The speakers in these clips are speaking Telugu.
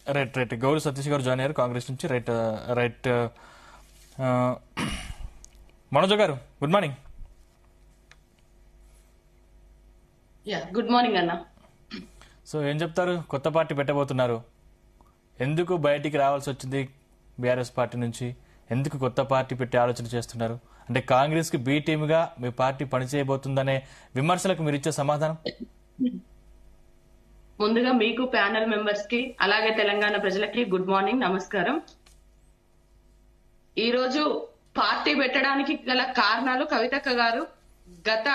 రైట్ రైట్ గౌరవ్ సతీష్ గారు జాయిన్ అయ్యారు కాంగ్రెస్ నుంచి. రైట్ రైట్ మనోజ్ గారు గుడ్ మార్నింగ్. గుడ్ మార్నింగ్ అన్న. సో ఏం చెప్తారు, కొత్త పార్టీ పెట్టబోతున్నారు, ఎందుకు బయటికి రావాల్సి వచ్చింది బీఆర్ఎస్ పార్టీ నుంచి, ఎందుకు కొత్త పార్టీ పెట్టే ఆలోచన చేస్తున్నారు? అంటే కాంగ్రెస్ కి బి టీమ్ గా మీ పార్టీ పనిచేయబోతుందనే విమర్శలకు మీరు ఇచ్చే సమాధానం? ముందుగా మీకు ప్యానెల్ మెంబర్స్ కి అలాగే తెలంగాణ ప్రజలకి గుడ్ మార్నింగ్, నమస్కారం. ఈ రోజు పార్టీ పెట్టడానికి గల కారణాలు కవితక్క గారు గత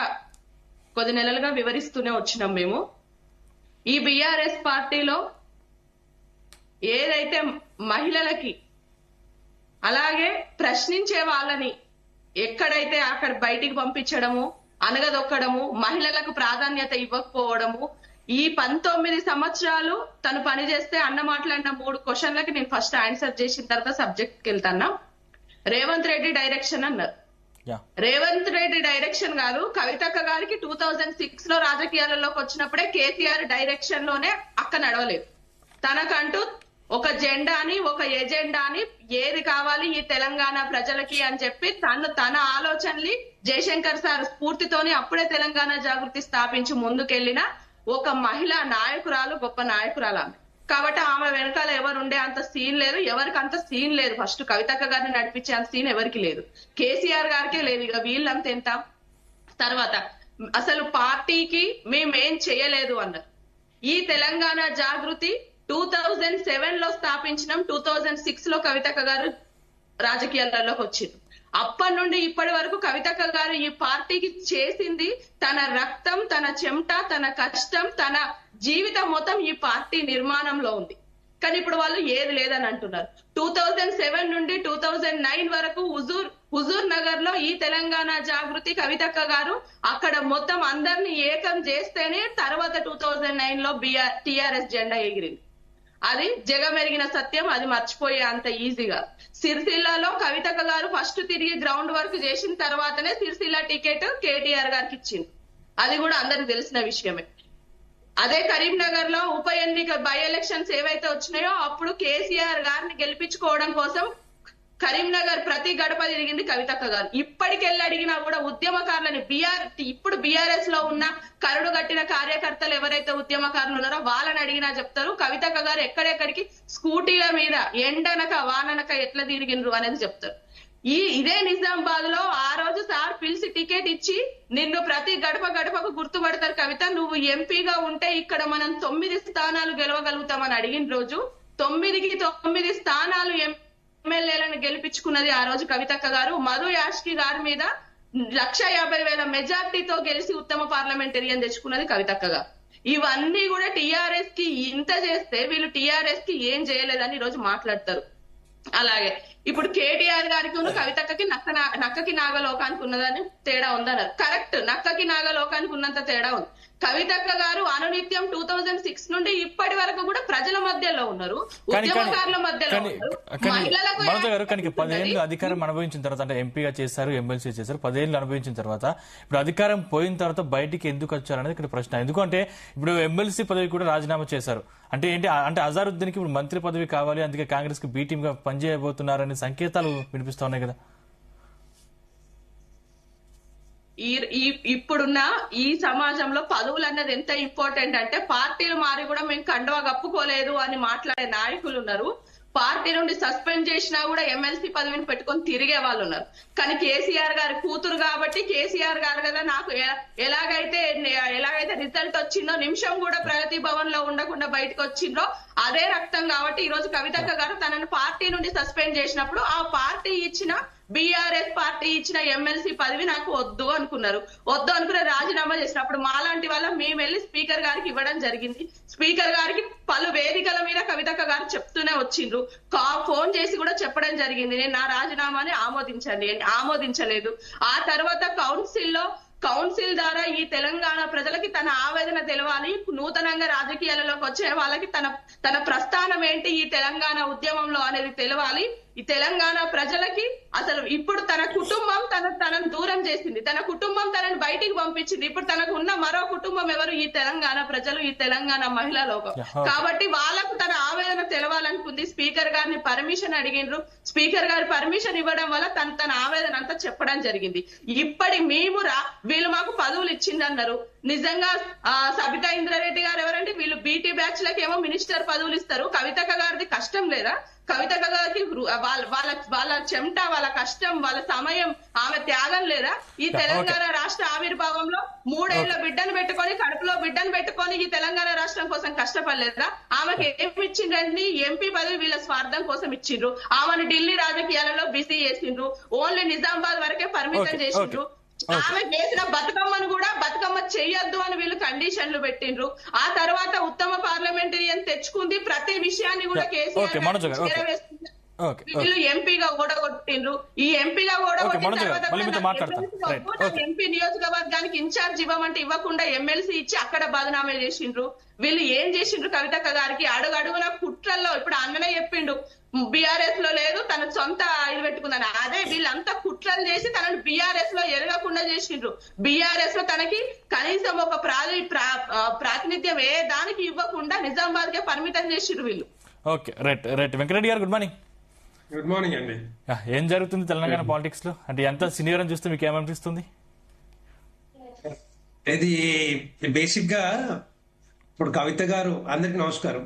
కొద్ది నెలలుగా వివరిస్తూనే వచ్చినాం మేము. ఈ బీఆర్ఎస్ పార్టీలో ఏదైతే మహిళలకి అలాగే ప్రశ్నించే వాళ్ళని ఎక్కడైతే అక్కడ బయటికి పంపించడము, అనగదొక్కడము, మహిళలకు ప్రాధాన్యత ఇవ్వకపోవడము, ఈ 19 సంవత్సరాలు తను పనిచేస్తే అన్న మాట్లాడిన 3 క్వశ్చన్లకి నేను ఫస్ట్ ఆన్సర్ చేసిన తర్వాత సబ్జెక్ట్ కి వెళ్తాను. రేవంత్ రెడ్డి డైరెక్షన్ అన్నారు. రేవంత్ రెడ్డి డైరెక్షన్ కాదు, కవితక్క గారికి 2006 లో రాజకీయాలలోకి వచ్చినప్పుడే కేసీఆర్ డైరెక్షన్ లోనే అక్క నడవలేదు. తనకంటూ ఒక జెండాని, ఒక ఎజెండాని, ఏది కావాలి ఈ తెలంగాణ ప్రజలకి అని చెప్పి తన ఆలోచనని జయశంకర్ సార్ స్ఫూర్తితోని అప్పుడే తెలంగాణ జాగృతి స్థాపించి ముందుకెళ్లిన ఒక మహిళా నాయకురాలు, గొప్ప నాయకురాలు ఆమె. కాబట్టి ఆమె వెనకాల ఎవరు ఉండే అంత సీన్ లేదు, ఎవరికి అంత సీన్ లేదు. ఫస్ట్ కవితక్క గారిని నడిపించే అంత సీన్ ఎవరికి లేదు, కేసీఆర్ గారికే లేదు. ఇక వీళ్ళంత ఎంత. తర్వాత అసలు పార్టీకి మేమేం చేయలేదు అన్నారు. ఈ తెలంగాణ జాగృతి 2007 లో స్థాపించినాం, 2006 లో కవితక్క గారు రాజకీయాలలోకి వచ్చింది. అప్పటి నుండి ఇప్పటి వరకు కవితక్క గారు ఈ పార్టీకి చేసింది తన రక్తం, తన చెమట, తన కష్టం, తన జీవితం మొత్తం ఈ పార్టీ నిర్మాణంలో ఉంది. కానీ ఇప్పుడు వాళ్ళు ఏది లేదని అంటున్నారు. 2007 నుండి 2009 వరకు హుజూర్ నగర్ లో ఈ తెలంగాణ జాగృతి కవితక్క గారు అక్కడ మొత్తం అందరినీ ఏకం చేస్తేనే తర్వాత 2009 లో టిఆర్ఎస్ జెండా ఎగిరింది. అది జగమెరిగిన సత్యం, అది మర్చిపోయే అంత ఈజీగా. సిరిసిల్లలో కవితక్క గారు ఫస్ట్ తిరిగి గ్రౌండ్ వర్క్ చేసిన తర్వాతనే సిరిసిల్ల టికెట్ కేటీఆర్ గారికి ఇచ్చింది. అది కూడా అందరికి తెలిసిన విషయమే. అదే కరీంనగర్ లో ఉప ఎన్నిక బై ఎలక్షన్స్ ఏవైతే వచ్చినాయో అప్పుడు కేసీఆర్ గారిని గెలిపించుకోవడం కోసం కరీంనగర్ ప్రతి గడప తిరిగింది కవితక్క గారు. ఇప్పటికెళ్ళి అడిగినా కూడా ఉద్యమకారులని ఇప్పుడు బీఆర్ఎస్ లో ఉన్న కరుడు కట్టిన కార్యకర్తలు ఎవరైతే ఉద్యమకారులు ఉన్నారో వాళ్ళని అడిగినా చెప్తారు కవితక్క గారు ఎక్కడెక్కడికి స్కూటీల మీద ఎండనక వాననక ఎట్లా తిరిగినరు అనేది చెప్తారు. ఇదే నిజామాబాద్ లో ఆ రోజు సార్ పిలిచి టికెట్ ఇచ్చి నిన్ను ప్రతి గడప గడపకు గుర్తుపడతారు కవిత, నువ్వు ఎంపీగా ఉంటే ఇక్కడ మనం 9 స్థానాలు గెలవగలుగుతామని అడిగిన రోజు 9కి 9 స్థానాలు ఎమ్మెల్యేలను గెలిపించుకున్నది ఆ రోజు కవితక్క గారు. మధు యాష్కి గారి మీద 1,50,000 మెజార్టీతో గెలిచి ఉత్తమ పార్లమెంటేరియన్ తెచ్చుకున్నది కవితక్క గారు. ఇవన్నీ కూడా టిఆర్ఎస్ కి ఇంత చేస్తే వీళ్ళు టిఆర్ఎస్ కి ఏం చేయలేదని ఈ రోజు మాట్లాడతారు. అలాగే ఇప్పుడు కేటీఆర్ గారికి కవితక్కకి నక్కకి నాగలోకానికి ఉన్నదని తేడా ఉందన్నారు. కరెక్ట్, నక్కకి నాగలోకానికి ఉన్నంత తేడా ఉంది. కవితక్క గారు అనునిత్యం 2006 నుండి ఇప్పటి వరకు కూడా ప్రజల మధ్యలో ఉన్నారు, ఉద్యమకారుల మధ్యలో ఉన్నారు. మనోజ్ గారు కానీ 10 ఏళ్ళు అధికారం అనుభవించిన తర్వాత, అంటే ఎంపీగా చేశారు, ఎమ్మెల్సీ చేశారు, 10 ఏళ్ళు అనుభవించిన తర్వాత ఇప్పుడు అధికారం పోయిన తర్వాత బయటికి ఎందుకు వచ్చారనేది ఇక్కడ ప్రశ్న. ఎందుకంటే ఇప్పుడు ఎమ్మెల్సీ పదవి కూడా రాజీనామా చేశారు. అంటే ఏంటి అంటే అజారుద్దీన్ కి ఇప్పుడు మంత్రి పదవి కావాలి, అందుకే కాంగ్రెస్ కి బి టీమ్ గా పనిచేయబోతున్నారనే సంకేతాలు వినిపిస్తా ఉన్నాయి కదా. ఇప్పుడున్న ఈ సమాజంలో పదవులు అన్నది ఎంత ఇంపార్టెంట్ అంటే పార్టీలు మారి కూడా మేము కండువా కప్పుకోలేదు అని మాట్లాడే నాయకులు ఉన్నారు. పార్టీ నుండి సస్పెండ్ చేసినా కూడా ఎమ్మెల్సీ పదవిని పెట్టుకొని తిరిగే వాళ్ళు ఉన్నారు. కానీ కేసీఆర్ గారి కూతురు కాబట్టి కేసీఆర్ గారు కదా నాకు ఎలాగైతే రిజల్ట్ వచ్చిందో నిమిషం కూడా ప్రగతి భవన్ లో ఉండకుండా బయటకు వచ్చిందో అదే రక్తం కాబట్టి ఈ రోజు కవితక్క గారు తనను పార్టీ నుండి సస్పెండ్ చేసినప్పుడు ఆ పార్టీ ఇచ్చిన బీఆర్ఎస్ పార్టీ ఇచ్చిన ఎమ్మెల్సీ పదవి నాకు వద్దు అనుకున్నారు. వద్దు అనుకున్న రాజీనామా చేసినప్పుడు మాలాంటి వాళ్ళ మేము వెళ్ళి స్పీకర్ గారికి ఇవ్వడం జరిగింది. స్పీకర్ గారికి పలు వేదికల మీద కవితక్క గారు చెప్తూనే వచ్చిండ్రు, ఫోన్ చేసి కూడా చెప్పడం జరిగింది నేను నా రాజీనామాని ఆమోదించలేదు. ఆ తర్వాత కౌన్సిల్ ద్వారా ఈ తెలంగాణ ప్రజలకి తన ఆవేదన తెలవాలి, నూతనంగా రాజకీయాలలోకి వచ్చే వాళ్ళకి తన ప్రస్థానం ఏంటి ఈ తెలంగాణ ఉద్యమంలో అనేది తెలవాలి. ఈ తెలంగాణ ప్రజలకి అసలు ఇప్పుడు తన కుటుంబం తనను దూరం చేసింది, తన కుటుంబం తనని బయటికి పంపించింది. ఇప్పుడు తనకు ఉన్న మరో కుటుంబం ఎవరు? ఈ తెలంగాణ ప్రజలు, ఈ తెలంగాణ మహిళా లోకం. కాబట్టి వాళ్ళకు తన ఆవేదన తెలవాలనుకుంది. స్పీకర్ గారిని పర్మిషన్ అడిగిండ్రు. స్పీకర్ గారి పర్మిషన్ ఇవ్వడం వల్ల తన ఆవేదన అంతా చెప్పడం జరిగింది. ఇప్పటి మేము వీళ్ళు మాకు పదవులు ఇచ్చిందన్నారు. నిజంగా సబితా ఇంద్రారెడ్డి గారు ఎవరంటే వీళ్ళు బీటీ బ్యాచ్ లకి ఏమో మినిస్టర్ పదవులు ఇస్తారు. కవితక్క గారిది కష్టం లేదా? కవితక్క గారికి వాళ్ళ చెమట, వాళ్ళ కష్టం, వాళ్ళ సమయం, ఆమె త్యాగం లేదా? ఈ తెలంగాణ రాష్ట్ర ఆవిర్భావంలో 3 ఏళ్ల బిడ్డను పెట్టుకొని, కడుపులో బిడ్డను పెట్టుకొని ఈ తెలంగాణ రాష్ట్రం కోసం కష్టపడలేదా? ఆమెకి ఏమి ఇచ్చిండ్రండి? ఎంపీ పదవి వీళ్ళ స్వార్థం కోసం ఇచ్చిండ్రు. ఆమెను ఢిల్లీ రాజకీయాలలో బిజీ చేసిండ్రు. ఓన్లీ నిజామాబాద్ వరకే పరిమితం చేసిండ్రు. ఆమె చేసిన బతుకమ్మను కూడా బతుకమ్మ చెయ్యొద్దు అని వీళ్ళు కండిషన్లు పెట్టిండ్రు. ఆ తర్వాత ఉత్తమ పార్లమెంటరియన్ తెచ్చుకుంది. ప్రతి విషయాన్ని కూడా కేసీఆర్ వీళ్ళు ఎంపీగా ఓడగొట్టిండ్రు. ఈ ఎంపీగా ఓడగొట్టిన తర్వాత ఎంపీ నియోజకవర్గానికి ఇన్ఛార్జ్ ఇవ్వమంటే ఇవ్వకుండా ఎమ్మెల్సీ ఇచ్చి అక్కడ బదనామా చేసిండ్రు. వీళ్ళు ఏం చేసిండ్రు? కవితక్క గారికి అడుగడుగున కుట్రల్లో, ఇప్పుడు అన్ననే చెప్పిండు బీఆర్ఎస్ లో లేదు, తన సొంత ఇది పెట్టుకుందని. అదే వీళ్ళంతా కుట్రలు చేసి తనను బీఆర్ఎస్ లో ఎరగకుండా చేసిండ్రు. బీఆర్ఎస్ లో తనకి కనీసం ఒక ప్రాతినిధ్యం ఏ దానికి ఇవ్వకుండా నిజామాబాద్ కే పరిమితం చేసిండ్రు వీళ్ళు. Okay, right right. వెంకటరెడ్డి గారు గుడ్ మార్నింగ్. గుడ్ మార్నింగ్ అండి. ఏం జరుగుతుంది తెలంగాణ పాలిటిక్స్ లో? అంటే ఎంత సీనియర్ అని చూస్తే మీకు ఏమనిపిస్తుంది? ఇది బేసిక్ గా ఇప్పుడు కవిత గారు, అందరికి నమస్కారం.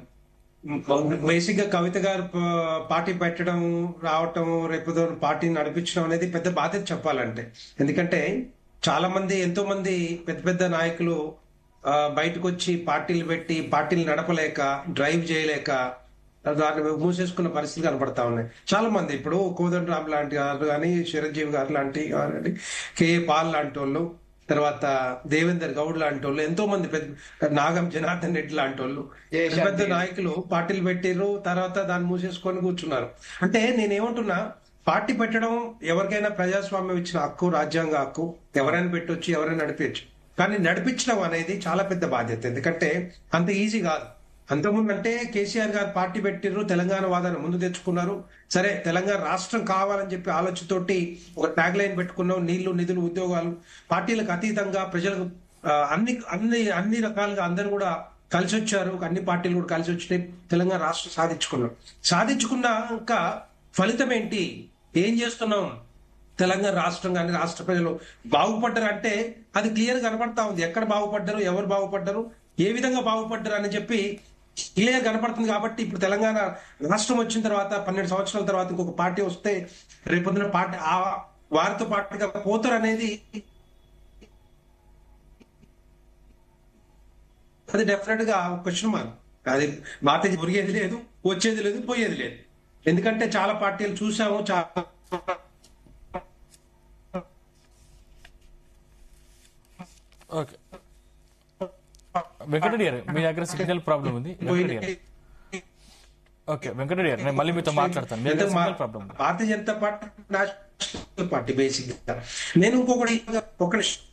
బేసిక్ గా కవిత గారు పార్టీ పెట్టడం, రావటం, రేపు పార్టీని నడిపించడం అనేది పెద్ద బాధ్యత చెప్పాలంటే. ఎందుకంటే చాలా మంది, ఎంతో మంది పెద్ద పెద్ద నాయకులు బయటకు వచ్చి పార్టీలు పెట్టి పార్టీలు నడపలేక, డ్రైవ్ చేయలేక దాన్ని మూసేసుకున్న పరిస్థితులు కనపడతా ఉన్నాయి. చాలా మంది ఇప్పుడు కోదండరామ్ లాంటి గారు కానీ, చిరంజీవి గారు లాంటి కానీ, కేఏ పాల్ లాంటి వాళ్ళు, తర్వాత దేవేందర్ గౌడ్ లాంటి వాళ్ళు, ఎంతో మంది పెద్ద నాగం జనార్దన్ రెడ్డి లాంటి వాళ్ళు, పెద్ద నాయకులు పార్టీలు పెట్టిర్రు, తర్వాత దాన్ని మూసేసుకొని కూర్చున్నారు. అంటే నేనేమంటున్నా, పార్టీ పెట్టడం ఎవరికైనా ప్రజాస్వామ్యం ఇచ్చిన హక్కు, రాజ్యాంగ హక్కు. ఎవరైనా పెట్టొచ్చు, ఎవరైనా నడిపించచ్చు. కానీ నడిపించడం అనేది చాలా పెద్ద బాధ్యత. ఎందుకంటే అంత ఈజీ కాదు. అంతకుముందు అంటే కేసీఆర్ గారు పార్టీ పెట్టిర్రు, తెలంగాణ వాదాన్ని ముందు తెచ్చుకున్నారు. సరే, తెలంగాణ రాష్ట్రం కావాలని చెప్పి ఆలోచనతోటి ఒక ట్యాగ్ లైన్ పెట్టుకున్నాం, నీళ్లు, నిధులు, ఉద్యోగాలు. పార్టీలకు అతీతంగా ప్రజలకు అన్ని అన్ని అన్ని రకాలుగా అందరూ కూడా కలిసి వచ్చారు. అన్ని పార్టీలు కూడా కలిసి వచ్చినాయి. తెలంగాణ రాష్ట్రం సాధించుకున్నాం. సాధించుకున్నాక ఫలితం ఏంటి? ఏం చేస్తున్నాం? తెలంగాణ రాష్ట్రం కానీ, రాష్ట్ర ప్రజలు బాగుపడ్డారు అంటే అది క్లియర్ కనపడతా ఉంది. ఎక్కడ బాగుపడ్డారు, ఎవరు బాగుపడ్డారు, ఏ విధంగా బాగుపడ్డారు అని చెప్పి క్లియర్ కనపడుతుంది. కాబట్టి ఇప్పుడు తెలంగాణ రాష్ట్రం వచ్చిన తర్వాత 12 సంవత్సరాల తర్వాత ఇంకొక పార్టీ వస్తే రేపొద్దున పార్టీ వారితో పార్టీగా పోతారు అనేది అది డెఫినెట్ గా క్వశ్చన్ మార్క్. అది భారతీయ మురిగేది లేదు, వచ్చేది లేదు, పోయేది లేదు. ఎందుకంటే చాలా పార్టీలు చూసాము. ఓకే, వెంకటరెడ్డి గారు మీ దగ్గర సిగ్నల్ ప్రాబ్లం ఉంది. ఓకే వెంకటరెడ్డి గారు, నేను మళ్ళీ మీతో మాట్లాడతాను. Bharatiya Janata party national party basic గా. నేను ఇంకొకటి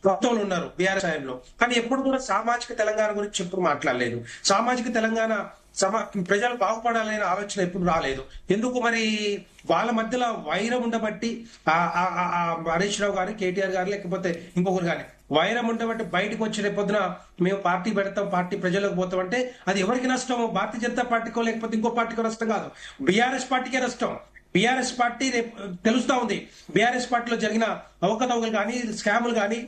ప్రభుత్వంలో ఉన్నారు బీఆర్ఎస్ టైంలో, కానీ ఎప్పుడు కూడా సామాజిక తెలంగాణ గురించి ఎప్పుడు మాట్లాడలేదు. సామాజిక తెలంగాణ ప్రజలు బాగుపడాలనే ఆలోచన ఎప్పుడు రాలేదు. ఎందుకు మరి? వాళ్ళ మధ్యలో వైరం ఉండబట్టి హరీష్ రావు గారు, కేటీఆర్ గారు, లేకపోతే ఇంకొకరు కానీ వైరం ఉండబట్టి బయటకు వచ్చి రేపొద్దున మేము పార్టీ పెడతాం, పార్టీ ప్రజలకు పోతాం అంటే అది ఎవరికి నష్టం? భారతీయ జనతా పార్టీకో లేకపోతే ఇంకో పార్టీకో నష్టం కాదు, బీఆర్ఎస్ పార్టీకే నష్టం. బీఆర్ఎస్ పార్టీ రేపు తెలుస్తా ఉంది. బీఆర్ఎస్ పార్టీలో జరిగిన అవకతవకలు కానీ, స్కాములు కానీ,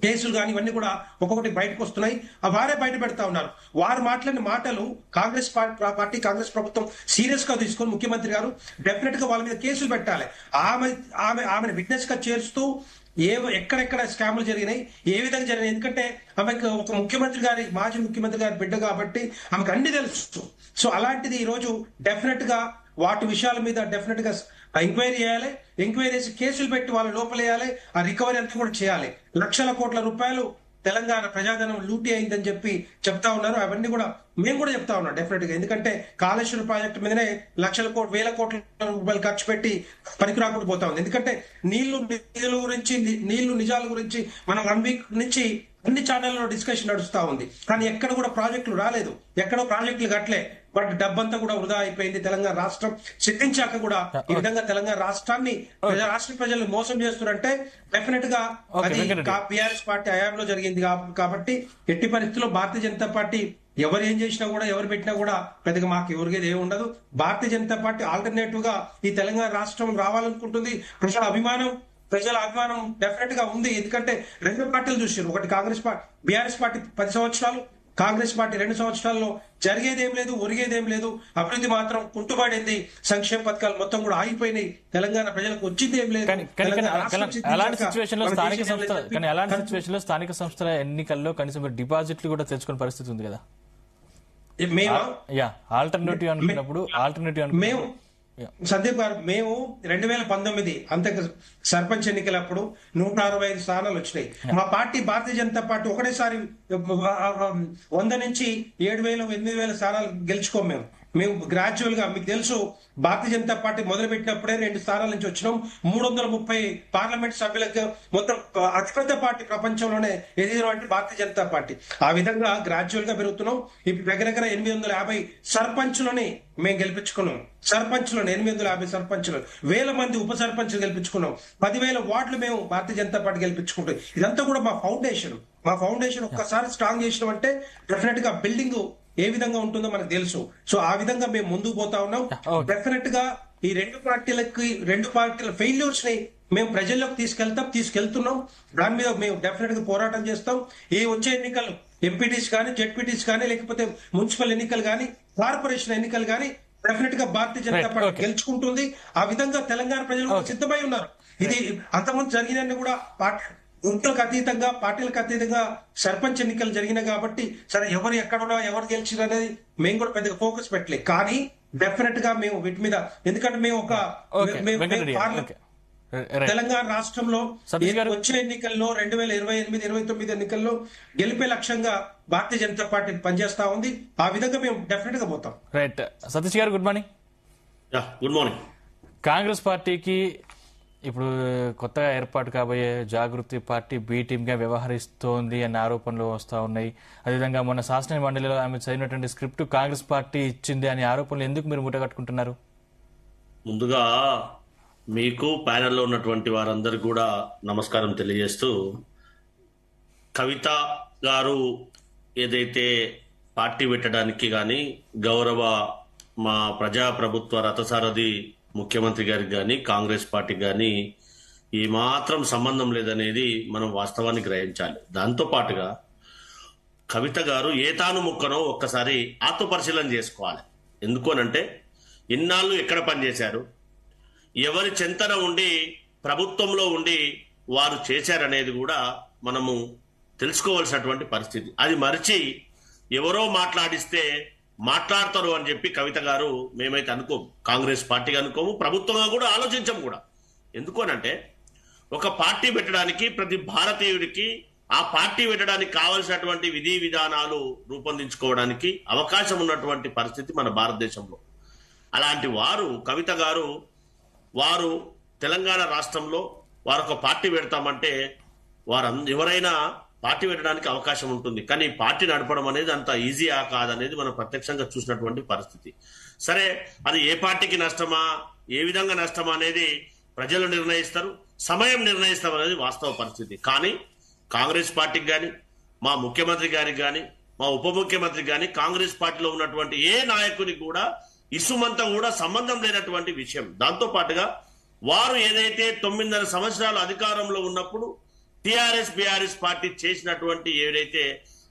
కేసులు కానీ ఇవన్నీ కూడా ఒక్కొక్కటి బయటకు వస్తున్నాయి. వారే బయట పెడతా ఉన్నారు. వారు మాట్లాడిన మాటలు కాంగ్రెస్ పార్టీ, కాంగ్రెస్ ప్రభుత్వం సీరియస్ గా తీసుకొని ముఖ్యమంత్రి గారు డెఫినెట్ గా వాళ్ళ మీద కేసులు పెట్టాలి. ఆమెను విట్నెస్ గా చేరుస్తూ ఎక్కడెక్కడ స్కాములు జరిగినాయి, ఏ విధంగా జరిగినాయి. ఎందుకంటే ఆమెకు ఒక ముఖ్యమంత్రి గారి, మాజీ ముఖ్యమంత్రి గారి బిడ్డ కాబట్టి ఆమెకు అన్ని తెలుసు. సో అలాంటిది ఈ రోజు డెఫినెట్ గా వాటి విషయాల మీద డెఫినెట్ గా ఎంక్వైరీ చేయాలి. ఎంక్వైరీ చేసి కేసులు పెట్టి వాళ్ళు లోపలేయాలి. ఆ రికవరీ అంతా కూడా చేయాలి. లక్షల కోట్ల రూపాయలు తెలంగాణ ప్రజాధనం లూటీ అయిందని చెప్పి చెప్తా ఉన్నారు. అవన్నీ కూడా మేము కూడా చెప్తా ఉన్నాం డెఫినెట్ గా. ఎందుకంటే కాళేశ్వరం ప్రాజెక్టు మీదనే వేల కోట్ల రూపాయలు ఖర్చు పెట్టి పనికి రాకుండా పోతా ఉంది. ఎందుకంటే నీళ్లు నిజాల గురించి మనం 1 వీక్ నుంచి అన్ని ఛానల్లో డిస్కషన్ నడుస్తా ఉంది, కానీ ఎక్కడ కూడా ప్రాజెక్టులు రాలేదు, ఎక్కడో ప్రాజెక్టులు కట్టలే. బట్ డబ్బంతా కూడా వృధా అయిపోయింది. తెలంగాణ రాష్ట్రం సిద్ధించాక కూడా ఈ విధంగా తెలంగాణ రాష్ట్రాన్ని రాష్ట్ర ప్రజలు మోసం చేస్తున్నారంటే డెఫినెట్ గా అది బీఆర్ఎస్ పార్టీ హయాంలో జరిగింది కాబట్టి ఎట్టి పరిస్థితుల్లో భారతీయ జనతా పార్టీ ఎవరు ఏం చేసినా కూడా ఎవరు పెట్టినా కూడా పెద్దగా మాకు ఎవరికేది ఏమి ఉండదు. భారతీయ జనతా పార్టీ ఆల్టర్నేటివ్ గా ఈ తెలంగాణ రాష్ట్రం రావాలనుకుంటుంది. ప్రజల అభిమానం డెఫినెట్ గా ఉంది. ఎందుకంటే రెండు పార్టీలు చూసారు, ఒకటి కాంగ్రెస్ పార్టీ, బీఆర్ఎస్ పార్టీ 10 సంవత్సరాలు, కాంగ్రెస్ పార్టీ 2 సంవత్సరాల్లో జరిగేదేం లేదు, ఒరిగేదేం లేదు. అభివృద్ధి మాత్రం కుంటుపడింది, సంక్షేమ పథకాలు మొత్తం కూడా ఆగిపోయినాయి. తెలంగాణ ప్రజలకు వచ్చింది ఏం లేదు. అలాంటి సిచ్యువేషన్ లో స్థానిక సంస్థల ఎన్నికల్లో కనీసం డిపాజిట్లు కూడా తెచ్చుకునే పరిస్థితి ఉంది కదా. ఆల్టర్నేటివ్ మేము సందీప్ గారు, మేము 2019 అంత సర్పంచ్ ఎన్నికలప్పుడు 165 స్థానాలు వచ్చినాయి. మా పార్టీ భారతీయ జనతా పార్టీ ఒకటేసారి 100 నుంచి 7,000 8,000 స్థానాలు గెలుచుకోం. మేము గ్రాడ్యువల్ గా, మీకు తెలుసు భారతీయ జనతా పార్టీ మొదలు పెట్టినప్పుడే 2 స్థానాల నుంచి వచ్చినాం. 330 పార్లమెంట్ సభ్యులకు మొత్తం అతిపెద్ద పార్టీ ప్రపంచంలోనే ఎదిగిన అంటే భారతీయ జనతా పార్టీ. ఆ విధంగా గ్రాడ్యువల్ గా పెరుగుతున్నాం. ఇప్పుడు దగ్గర 850 సర్పంచులని మేము గెలిపించుకున్నాం. 850 సర్పంచులు, 1000 మంది ఉప సర్పంచులు గెలిపించుకున్నాం. 10,000 వార్డులు మేము భారతీయ జనతా పార్టీ గెలిపించుకుంటాం. ఇదంతా కూడా మా ఫౌండేషన్ ఒక్కసారి స్ట్రాంగ్ చేసినాం అంటే డెఫినెట్ గా బిల్డింగ్ ఏ విధంగా ఉంటుందో మనకు తెలుసు. సో ఆ విధంగా మేము ముందుకు పోతా ఉన్నాం. డెఫినెట్ గా ఈ రెండు పార్టీల ఫెయిల్యూర్స్ ని మేము ప్రజల్లోకి తీసుకెళ్తున్నాం. దాని మీద మేము డెఫినెట్ గా పోరాటం చేస్తాం. ఈ వచ్చే ఎన్నికలు ఎంపీటీస్ కానీ, జెడ్పీటీస్ కానీ, లేకపోతే మున్సిపల్ ఎన్నికలు కానీ, కార్పొరేషన్ ఎన్నికలు కానీ డెఫినెట్ గా భారతీయ జనతా పార్టీ గెలుచుకుంటుంది. ఆ విధంగా తెలంగాణ ప్రజలు సిద్ధమై ఉన్నారు. ఇది అంతకుముందు జరిగినన్ని కూడా పార్టీలకు అతీతంగా సర్పంచ్ ఎన్నికలు జరిగినాయి కాబట్టి సరే ఎవరు ఎక్కడున్నా ఎవరు గెలిచిరు అనేది మేము కూడా పెద్దగా ఫోకస్ పెట్టలేదు. కానీ డెఫినెట్ గా మేము వీటి మీద, ఎందుకంటే మేము తెలంగాణ రాష్ట్రంలో వచ్చే ఎన్నికల్లో 2028-29 ఎన్నికల్లో గెలిపే లక్ష్యంగా భారతీయ జనతా పార్టీ పనిచేస్తా ఉంది. ఆ విధంగా మేము డెఫినెట్ గా పోతాం. రైట్. సతీష్ గారు good morning. Good morning. Congress పార్టీకి ఇప్పుడు కొత్తగా ఏర్పాటు కాబోయే జాగృతి పార్టీ బి టీమ్ గా వ్యవహరిస్తోంది అనే ఆరోపణలు వస్తా ఉన్నాయి. అదేవిధంగా మొన్న శాసన మండలిలో ఆమె చదివినటువంటి స్క్రిప్ట్ కాంగ్రెస్ పార్టీ ఇచ్చింది అనే ఆరోపణలు ఎందుకు మీరు ముట్టగట్టుకుంటున్నారు? ముందుగా మీకు ప్యానెల్లో ఉన్నటువంటి వారందరికీ కూడా నమస్కారం తెలియజేస్తూ, కవిత గారు ఏదైతే పార్టీ పెట్టడానికి కానీ గౌరవ మా ప్రజాప్రభుత్వ రథసారథి ముఖ్యమంత్రి గారికి కానీ కాంగ్రెస్ పార్టీకి కానీ ఏమాత్రం సంబంధం లేదనేది మనం వాస్తవాన్ని గ్రహించాలి. దాంతో పాటుగా కవిత గారు ఏ తాను ముక్కనో ఒక్కసారి ఆత్మపరిశీలన చేసుకోవాలి. ఎందుకోనంటే ఇన్నాళ్ళు ఎక్కడ పనిచేశారు, ఎవరి చెంతన ఉండి ప్రభుత్వంలో ఉండి వారు చేశారనేది కూడా మనము తెలుసుకోవాల్సినటువంటి పరిస్థితి. అది మరిచి ఎవరో మాట్లాడిస్తే మాట్లాడతారు అని చెప్పి కవిత గారు మేమైతే అనుకోము, కాంగ్రెస్ పార్టీగా అనుకోము, ప్రభుత్వంగా కూడా ఆలోచించము కూడా. ఎందుకోనంటే ఒక పార్టీ పెట్టడానికి ప్రతి భారతీయుడికి ఆ పార్టీ పెట్టడానికి కావలసినటువంటి విధి విధానాలు రూపొందించుకోవడానికి అవకాశం ఉన్నటువంటి పరిస్థితి మన భారతదేశంలో. అలాంటి వారు కవిత గారు వారు తెలంగాణ రాష్ట్రంలో వారు ఒక పార్టీ పెడతామంటే ఎవరైనా పార్టీ పెట్టడానికి అవకాశం ఉంటుంది. కానీ పార్టీ నడపడం అనేది అంత ఈజీయా కాదనేది మనం ప్రత్యక్షంగా చూసినటువంటి పరిస్థితి. సరే, అది ఏ పార్టీకి నష్టమా, ఏ విధంగా నష్టమా అనేది ప్రజలు నిర్ణయిస్తారు, సమయం నిర్ణయిస్తాం అనేది వాస్తవ పరిస్థితి. కానీ కాంగ్రెస్ పార్టీకి కానీ, మా ముఖ్యమంత్రి గారికి కానీ, మా ఉప ముఖ్యమంత్రికి కానీ, కాంగ్రెస్ పార్టీలో ఉన్నటువంటి ఏ నాయకునికి కూడా ఇసుమంతా కూడా సంబంధం లేనటువంటి విషయం. దాంతో పాటుగా వారు ఏదైతే 9.5 సంవత్సరాలు అధికారంలో ఉన్నప్పుడు టిఆర్ఎస్ బిఆర్ఎస్ పార్టీ చేసినటువంటి ఏదైతే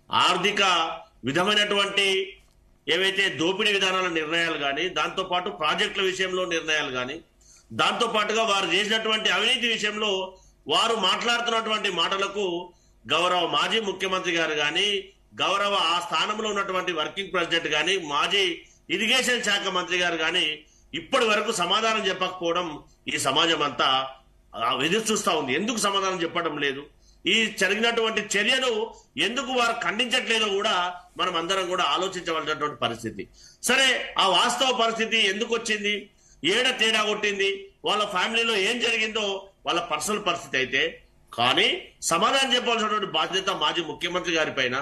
ఆర్థిక విధమైనటువంటి ఏవైతే దోపిడీ విధానాల నిర్ణయాలు కానీ, దాంతో పాటు ప్రాజెక్టుల విషయంలో నిర్ణయాలు కానీ, దాంతో పాటుగా వారు చేసినటువంటి అవినీతి విషయంలో వారు మాట్లాడుతున్నటువంటి మాటలకు గౌరవ మాజీ ముఖ్యమంత్రి గారు కానీ, గౌరవ ఆ స్థానంలో ఉన్నటువంటి వర్కింగ్ ప్రెసిడెంట్ కానీ, మాజీ ఇరిగేషన్ శాఖ మంత్రి గారు కానీ ఇప్పటి వరకు సమాధానం చెప్పకపోవడం ఈ సమాజం అంతా ఎదురు చూస్తా ఉంది. ఎందుకు సమాధానం చెప్పడం లేదు, ఈ జరిగినటువంటి చర్యను ఎందుకు వారు ఖండించట్లేదో కూడా మనం అందరం కూడా ఆలోచించవలసినటువంటి పరిస్థితి. సరే, ఆ వాస్తవ పరిస్థితి ఎందుకు వచ్చింది, ఏడ తేడా కొట్టింది, వాళ్ళ ఫ్యామిలీలో ఏం జరిగిందో వాళ్ళ పర్సనల్ పరిస్థితి అయితే, కానీ సమాధానం చెప్పాల్సినటువంటి బాధ్యత మాజీ ముఖ్యమంత్రి గారి పైన